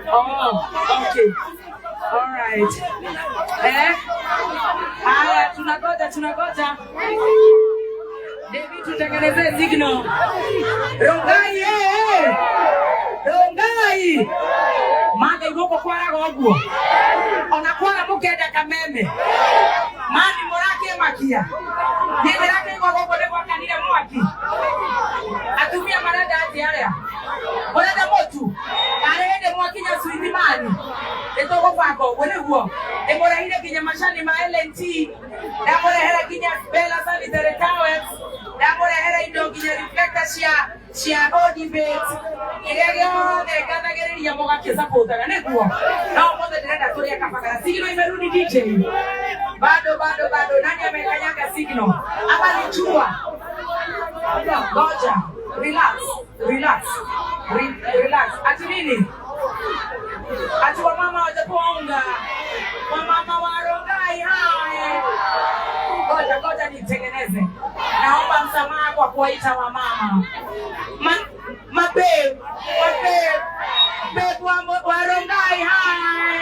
Oh, okay. All right. Haya, tunagoja. David, tutengeneze signal. Rongai. Mage igoko kwara goguo. Ona kwara mukenda kameme. Mani morake makia. Niende yake igoko kode kwa kanile mwaki. Atumia marada ati area. Morada motu. Arende mwaki nya suindi mani. Etoko fako wele huo. Emora hile kinya mashani ma LNT. Damore hela kinya Bella Sanitary Towers. Damore hela indo kinya reflector shia debate. Ilegyo de kana gere ya moga kesa kota ne huo. Na mmoja direnda toria kapaka. Signal imerudi DJ. Bado nani amekanyaga signal? Hapa ni chua. Goja. Relax. Ati nini? Ati wamama wajaponga. Wamama warongai hai. Goja nitengeneze. Naomba msamaha kwa kuwaita wamama. Mabe warongai hai.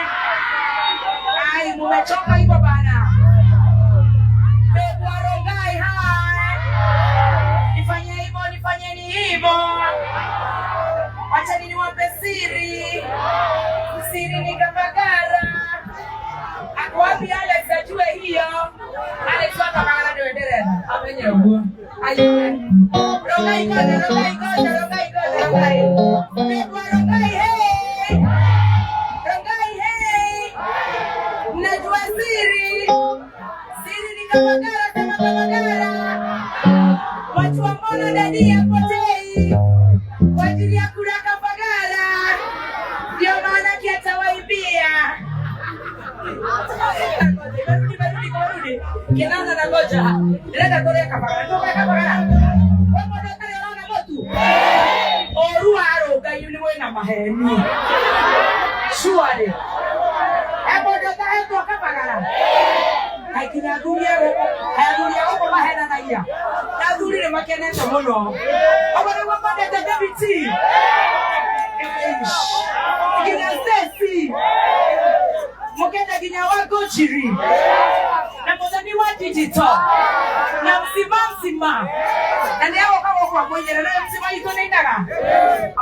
Ai, mumechoka hivyo bana. Be warongai hai. Nifanyeni hivyo. Acha niwape siri ni Kabagara. Ako wapi Alex ajue hiyo? Alex wa Kabagara ndio endelea. Amenyeugua. Ayo. Rongai goja. Rongai hey. Mnajua siri ni Kabagara. Watu wa Mono dadi ya potei. Kwa ajili ya kura Kabagara. Ndio maana kiatawaibia. Merudi. Kinana na goja. Leta torea Kabagara. Toka Kabagara. Wamo notare ona motu. Oruaro gayuni wena maheni. Shuade. Ebo notare Kabagara. Hakinya dunia wako mahena na iya. Na dunia makeneta mono. Abone wapande David. Kina Stacy. Mokenda kinya wako chiri. Na mozani wa digital. Na msima. Na ndio kwa kwenye na msima ito nendaga.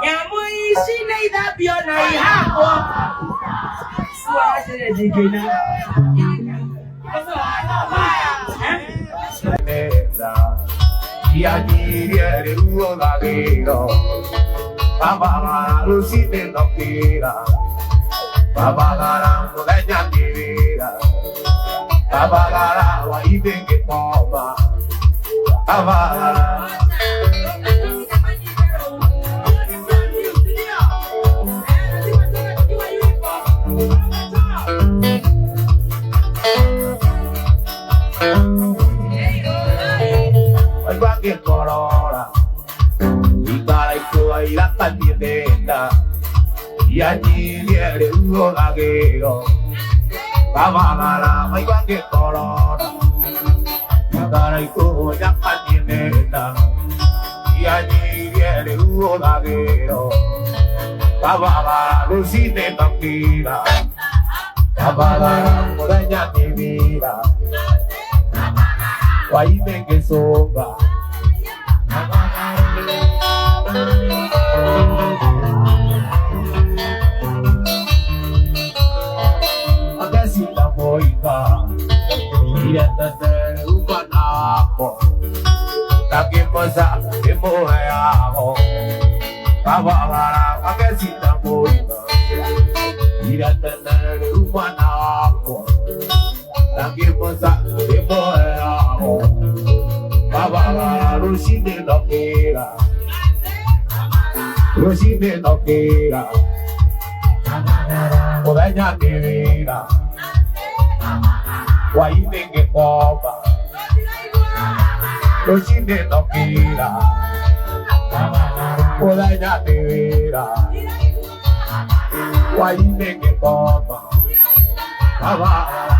Ya muishi na idabio na ihako. Suwa asere jikina. Ya niere uo gagero Babagara rusite nokira Babagara muganya nirira Babagara wa ibenge poba Babagara Bagi korora, ikarai kuai lakan dienda, ya nyiri uo lagero, babagara mai bagi korora, ikarai kuai lakan dienda, ya nyiri uo lagero, babagara rusite takira, babagara mudanya tibira. Waibenge soba Agasi la moika Iriatate upanako Takiposa imoeaho Babagara agasi la moika Iriatate upanako Takiposa imoeaho Babagara ruside nokira Mudanya nirira Waibenge poba Ruside nokira Mudanya nirira Waibenge poba Babagara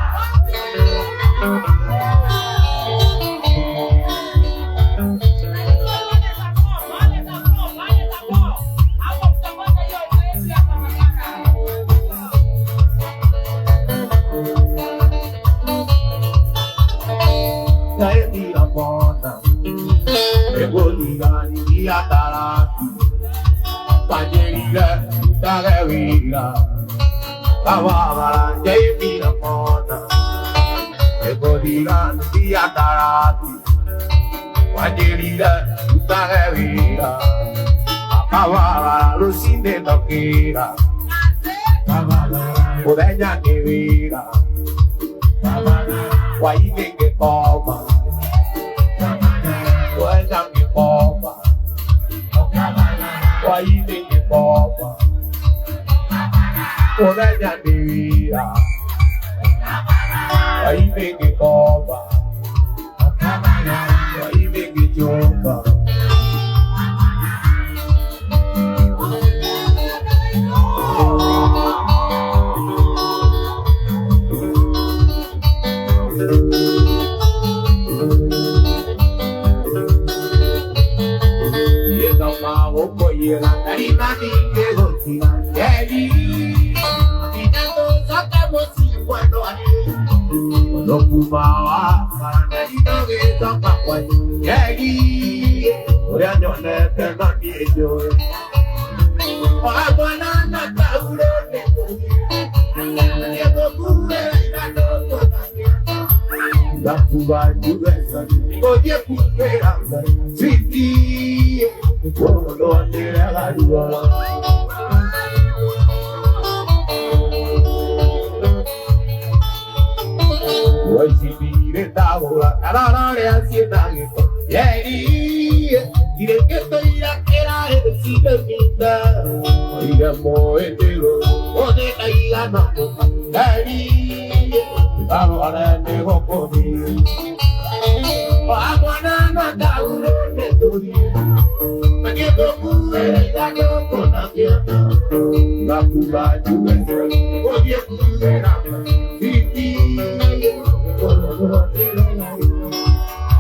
Egoligani Yatarati Pajerira Tagavira Kavavara Jayamira Mona Egoligani Yatarati Pajerira Tagavira Kavavara Lucine Tokira Udeña Kivira Guaine que coma Udeña que coma Guaine que coma Udeña Kivira Guaine que coma Guaine que chumba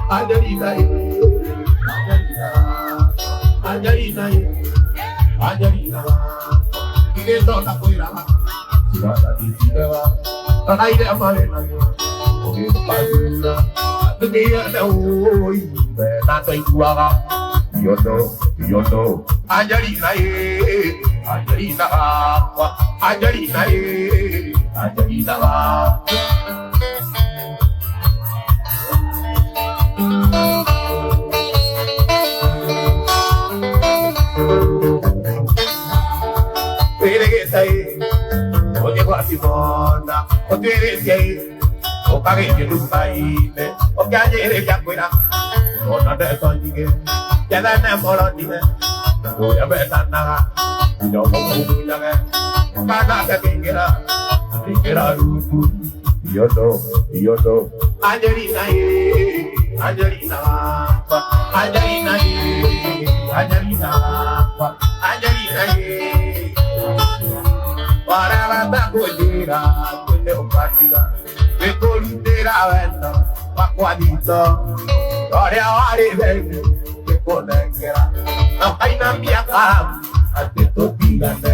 Angelina, Angelina, Angelina, Angelina. Oye, guasimona, o tú eres gay, o pagué que nunca hice, o que ayer ya fuera, o no te consigue, ya la enamoró, dime. Voy a ver nada, yo como ya para que quiera luz, yo no, Angelina, Angelina, Angelina, Angelina, Angelina, para la tacollera, con el partido, de colindera venta, pacuadito, gloria a Dios, que conecta. Ay, na minha cara, até tô pingando.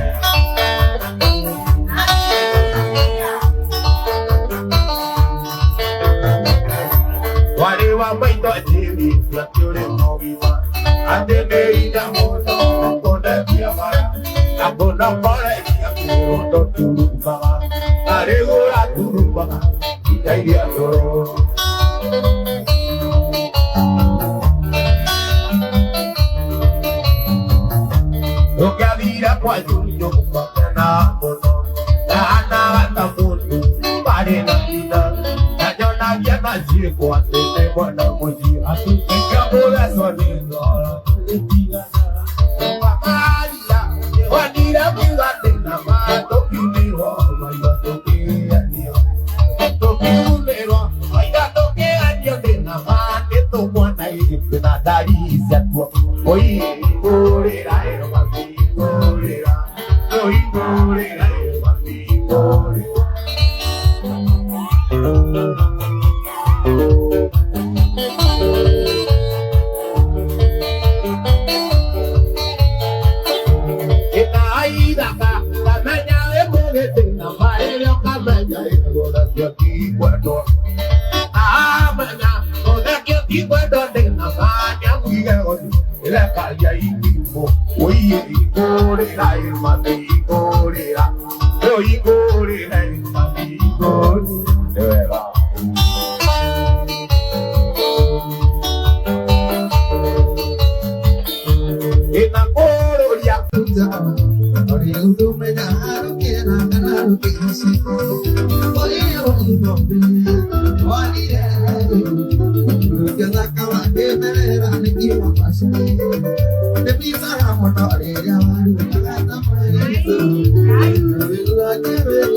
Guarda a mãe do time, a teoria móviva. Até meio da moto, quando é minha vara. A bona para é minha foto, tudo para. A regula tudo para. E aí a dor. Lo que había cuando yo bacana mono, la nada mundo, para la vida, la yo la había nacido cuando te buena moji, así que yo la sonriendo, le diga nada, Juanita viva de la mano, primero, vaya toque a Dios, toque primero, vaya toque a Dios de la mano, esto buena y de la nariz, oye, correrá, ila kaya ikimo oye igorera mami igorera yo igorera mami igorera ina gororia ori udume na kera kana kesi oye no wali Kita kawan dengar ane kiwa pasai, tapi cara motor dia baru kata itu. Bila cewek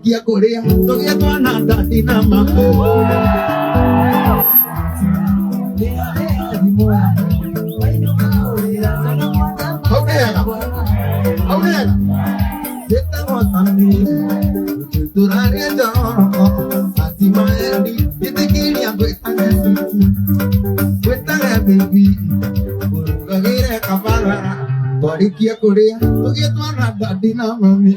Kia Korea, tokia tuana dati nama. Oke, kita mau tani, turunnya dong, hati mandi, kita kiri yang gue tangan baby, burung kiri kepala, body Kia Korea, tokia tuana dati nama mi.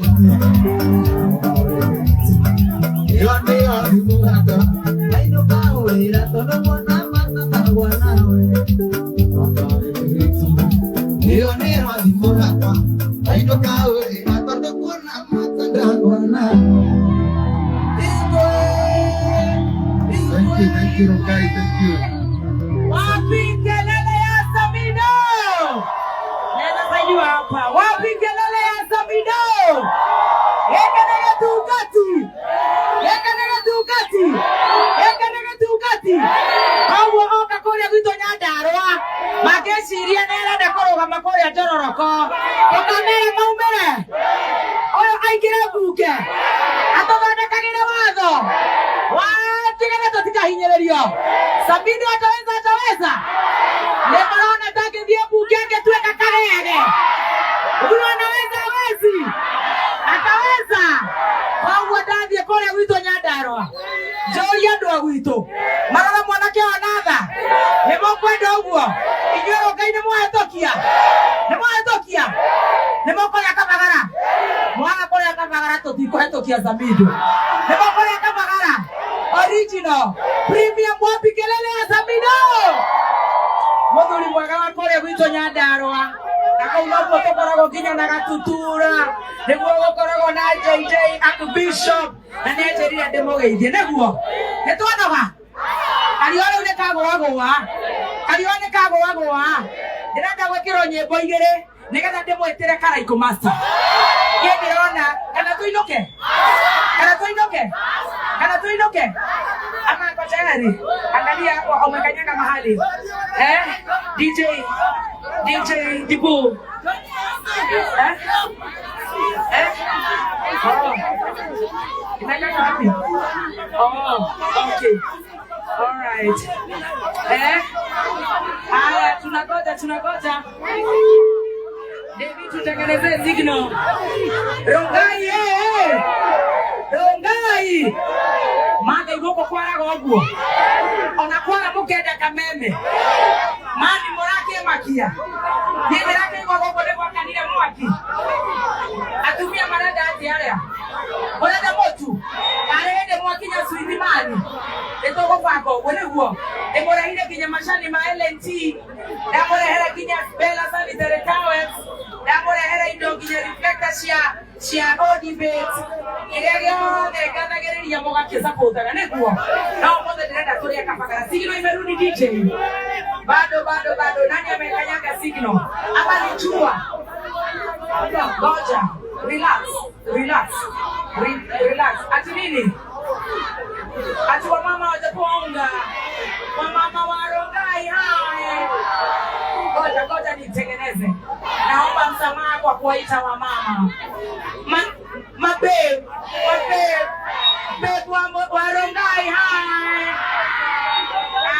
Thank you, Rokai, thank you. Wapi kelele ya Samido? Nenda kujua hapa. Wapi kelele ya Samido? Yekanega tukati. Awo oka koria gwito Nyandarua. Mageciria nera ndakoroga makoria njororoko. Okamere maumere. Oyo aingire mbuke. Atothondekagire watho. Watigane tutikahinyĩrĩrio. Samido ataweza. Lemarona takithie mbuke angetweka karege. Huyo anaweza hawezi. Ataweza. Kwa ndathie koria gwito Nyandarua. Njori andu a gwito. Marora mwanake wa natha. Nĩmũkwenda ũguo. Inyuĩ Ngai nĩmwahĩtũkia. Nĩmũkũrĩa kabagara. Mwana kũrĩa kabagara tũtikũhĩtũkia Samido. Nĩmũkũrĩa kabagara. Original. Premium wapi kelele ya Samido. Mũthuri mwega wa kũrĩa gwitũ Nyandarua. Akauma guo tũkoragwo nginya na Gatutura. Nĩguo gũkoragwo na JJ Archbishop. Na nĩanjĩrire ndĩmũgeithie nĩguo. Nĩtwanoga. Kariũa rĩu nĩkagũagũa. Ndĩrenda gwĩkĩrwo nyĩmbo igĩrĩ nĩgetha ndĩmwĩtĩre Karaiko Master. Niĩ ndĩrona kana tuinũke ama kwa tayari. Angalia umekanyaga mahali. DJ Dibu. Inakanyaga wapi? Oh, okay. All right. Haya, tunagoja. David tutengeneze signal. Rongai. Maga igoko kwaraga oguo. Ona kwara mukenda kameme. Mani morake makia. Niende rake igoko kode kwakanire mwaki. Atumia marada ati area. Orada motu. Arende mwaki nya suithi mani. Etoko pako wone huo. Emora hile kinya mashani ma LNT. Damore hera kinya Bella Sanitary Towers. Damore hera indo kinya reflector cia Odibet. Iregyo ganagereria mogake support na nguo. Nao mothe ndĩrenda tũrĩa kabagara. Signal imerudi DJ. Bado nani amekanyaga signal? Hapa ni chua. Ngoja. Relax. Ati nini? Ati wamama watakuonga. Wamama wa Rongai hai. Ngoja nitengeneze. Naomba msamaha kwa kuwaita wamama. Mabe wa Rongai hai.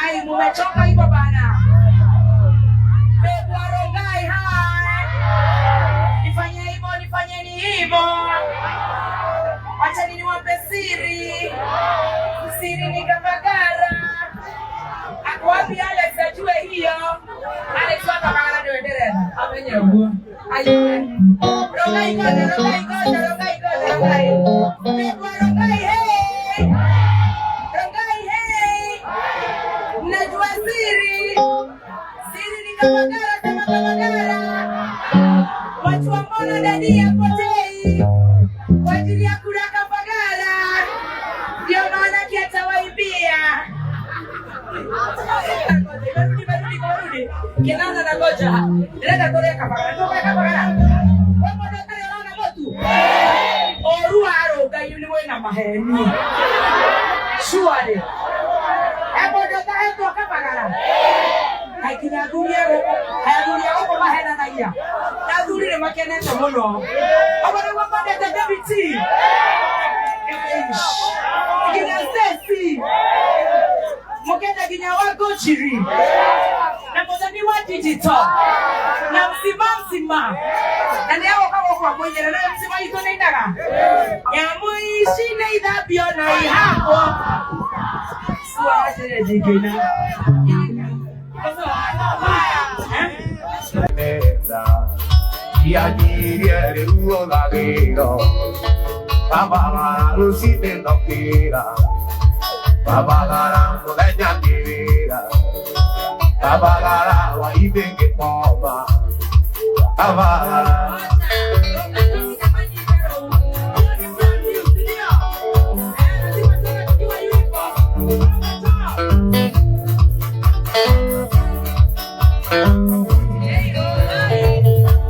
Ai, mumechoka hivyo bana. Bebu wa Rongai hai. Nifanyeni hivyo. Wacha niwape siri. Siri ni Kabagara. Ako wapi Alex ajue hiyo? Alex wa Kabagara ndio endelea. Amenyewa. Ayo. Rongai goja. Bebu wa Rongai hey. Rongai hey. Najua siri. Siri ni Kabagara kama Kabagara. Watu wa mbona ndani ya potei. Kwa ajili ya kura Kabagara. Ndio maana kiatawaibia. Merudi. Kinana na goja. Nenda tole Kabagara. Toka Kabagara. Wamo ndotele wana motu. Oruaro gayuni wena maheni. Shuade. Ebo ndota Kabagara. Haikina dunia wako mahena na iya. Na dunia makenete mono. Abana wapande te David. Kina Stacy. Mokenda kinya wako chiri. Na mozani wa digital. Na msima. Na leo kama kwa mwenye na msima ito naindaga. Ya muishi na idhabio na ihako. Suwa asere jikina. Ya nyiriere uolagero Babagara lusite nokira Babagara mudanya nirira Babagara waibenge poma Babagara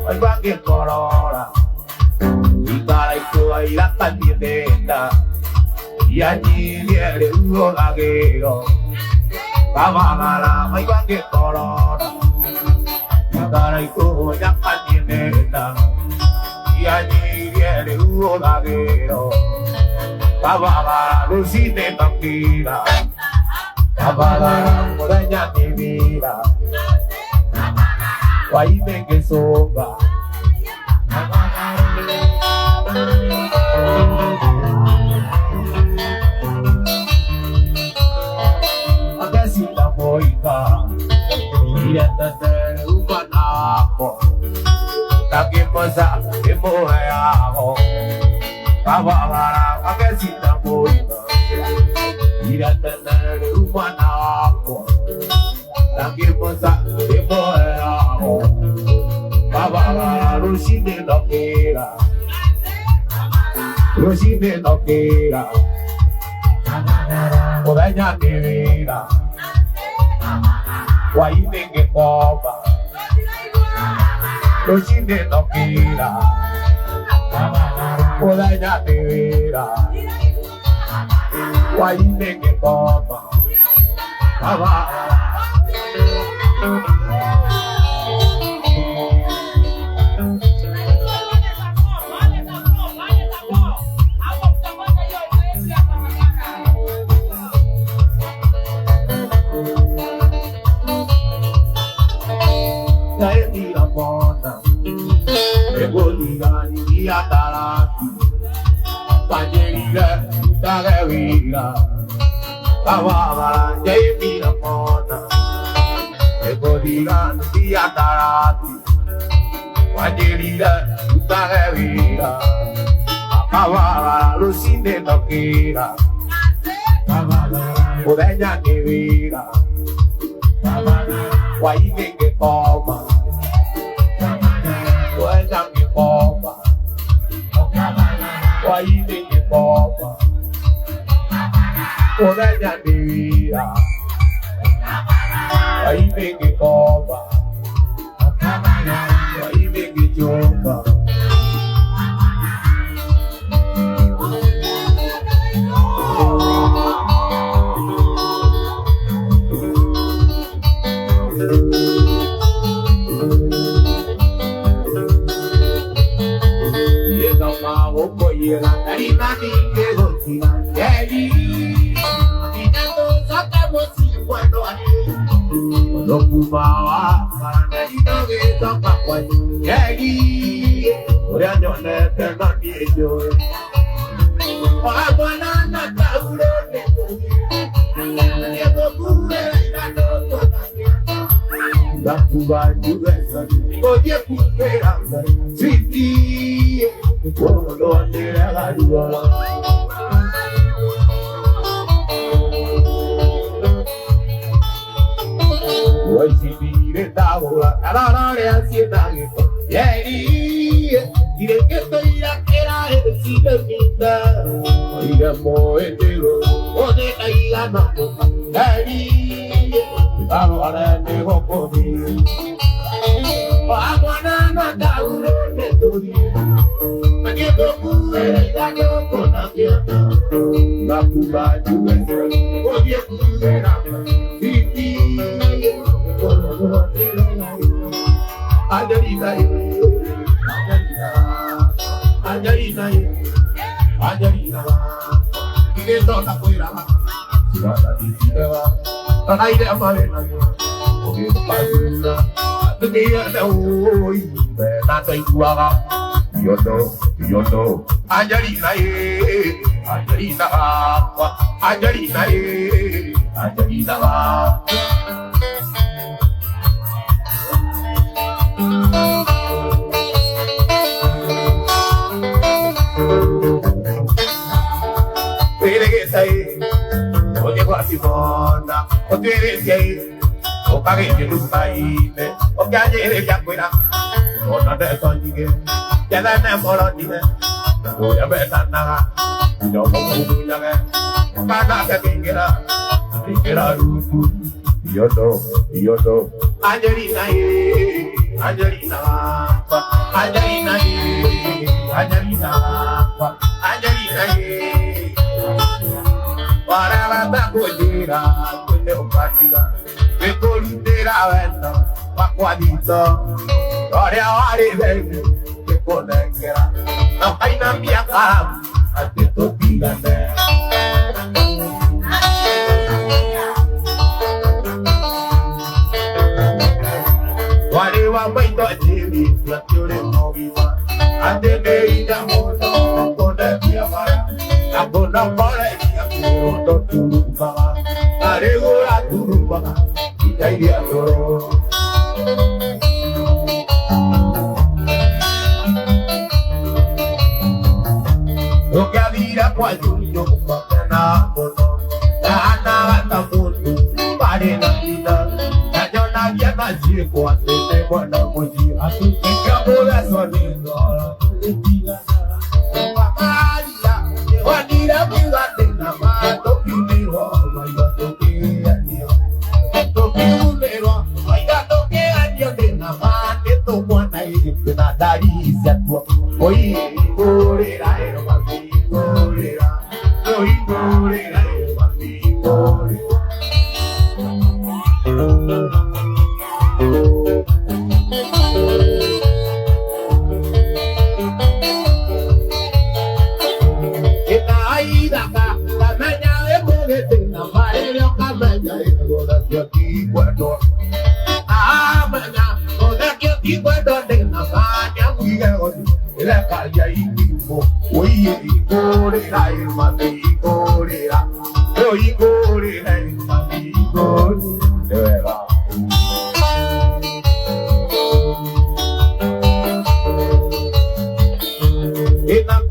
Waibange korora Ikaraiko airata niendenda Ya nyiriere uolagero Babagara waibange korora Ikaraiko airata niendenda Ya nyiriere uolagero Babagara lusite nokira Babagara mudanya nirira Waibenge soba Agasita moika Iretate upanako Takimosa emoheaho Babagara agasita moika Iretate upanako Takimosa emoheaho Babagara lusine nokira Mudanya nirira Waibenge poma Luchine tokira Odanya tevira Waine ke koma Baba Atarati, Panjeriga, Tagavira, Pavara, Jayvira Mona, Egodigan, Atarati, Panjeriga, Tagavira, Pavara, Lucine Tokira, Odenya Nevira, Waine que coma, Odenya que coma. Why did you pop? Oh, that Yandira. Why did you pop? Why did you jump? Yondo, Angelina, Angelina, Angelina, Angelina. Oye, guasibona, o tú eres gay, o pagué que nunca hice, o que ayer ya fuera, o no te consigue, ya te enamoró, dime, voy a besar nada, yo como un llave, para que quiera rufu, yo no, Angelina, Angelina, Angelina, Angelina, Angelina, para la tacollera, pues de opática, de colutera, vendo, pacuadito, gloria a Dios, que conecta, no hay nada mía, cara, ante tu vida, Whatever my daughter la tiore moviva, ante de ida mono, con la via mara, la bona para el do turuba, aregora turuba, y ahí adoro. Lo que había cuando yo papana mono, la ana bata mono, pare la vida, la yo la via magia cuando te buena moji, a tu que acabo de sonido, le diga papá, Wanira biwate na mato kinero, maiga toke anio. Toke unero, maiga toke anio de na mate to mwanai. que na darícia tua. Oi, corerá, era uma corerá. Oi, corerá, era uma corerá. Ina